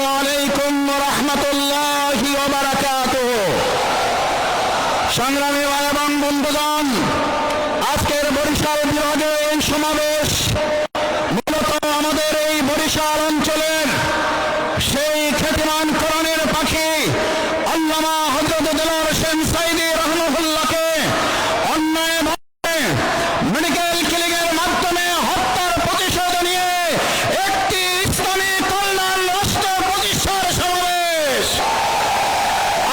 আসসালামু আলাইকুম ওয়া রাহমাতুল্লাহি ওয়া বারাকাতুহু। সংগ্রামী ভাই এবং বন্ধুগণ, আজকের বরিশাল বিভাগে এই সমাবেশ মূলত আমাদের এই বরিশাল অঞ্চলের সেই খ্যাতিমান কোরআনের পাখি আল্লামা হযরত দেলোয়ার হোসেন সাঈদী রাহিমাহুল্লাহকে অন্যায়ভাবে মেডিকেল ক্লিনিকের মাধ্যমে হত্যার প্রতিশোধ নিয়ে একটি ইসলামী কল্যাণ রাষ্ট্র প্রতিষ্ঠার সমাবেশ।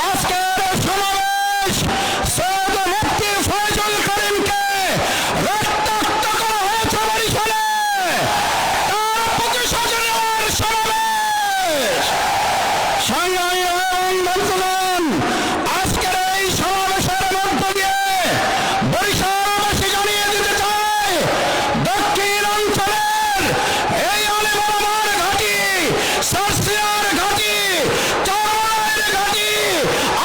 আজকের সমাবেশ সৈয়দ মুফতি ফয়জুল করিমকে রক্তাক্ত করা হয়েছে বরিশালে, তার প্রতিশোধ নেওয়ার সমাবেশ। সংগ্রামী এবং বন্ধুগণ, আজকের এই সমাবেশের মধ্য দিয়ে বরিশালবাসী জানিয়ে দিতে চায়, দক্ষিণ অঞ্চলের এই আলেমার ঘাঁটি, সার্সিয়ার ঘাঁটি, চরমনাইয়ের ঘাঁটি,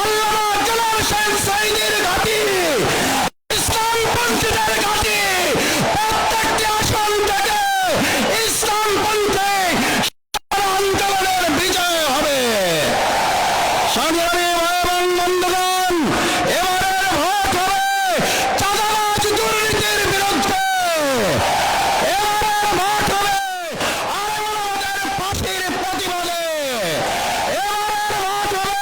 আল্লামা দেলোয়ার হোসেন সাঈদীর ঘাঁটি, ইসলামপন্থীদের ঘাঁটি, প্রত্যেকটি আসন থেকে ইসলামপন্থী আন্দোলনের বিজয় হবে। সংগ্রামী ভাই এবং বন্ধুগণ, এবারের ভোট হবে চাঁদাবাজ দুর্নীতির বিরুদ্ধে। এবারের ভোট হবে আলেমাদের ফাঁসির প্রতিবাদে। এবারের ভোট হবে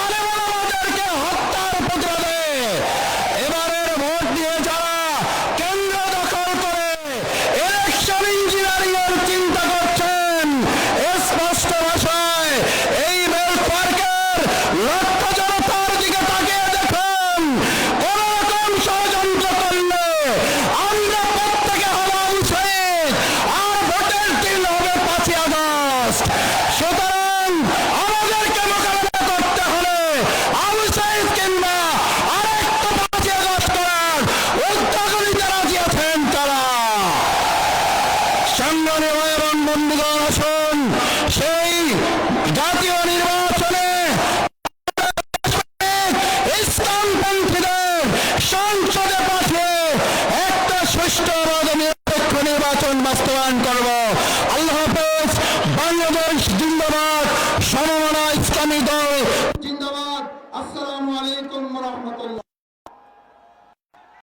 আলেমাদেরকে হত্যার প্রতিবাদে। এবারের ভোট দিয়ে যারা কেন্দ্র দখল করে ইলেকশন ইঞ্জিনিয়ারিং এর চিন্তা করছেন, স্পষ্ট ভাষায় এই বেল্ট পার্কের লক্ষ জনতার দিকে তাকিয়ে দেখুন। কোন রকম ষড়যন্ত্র করলে আমরা প্রত্যেকে হওয়া উচিত, আর ভোটের দিন হবে 5ই আগস্ট। সুতরাং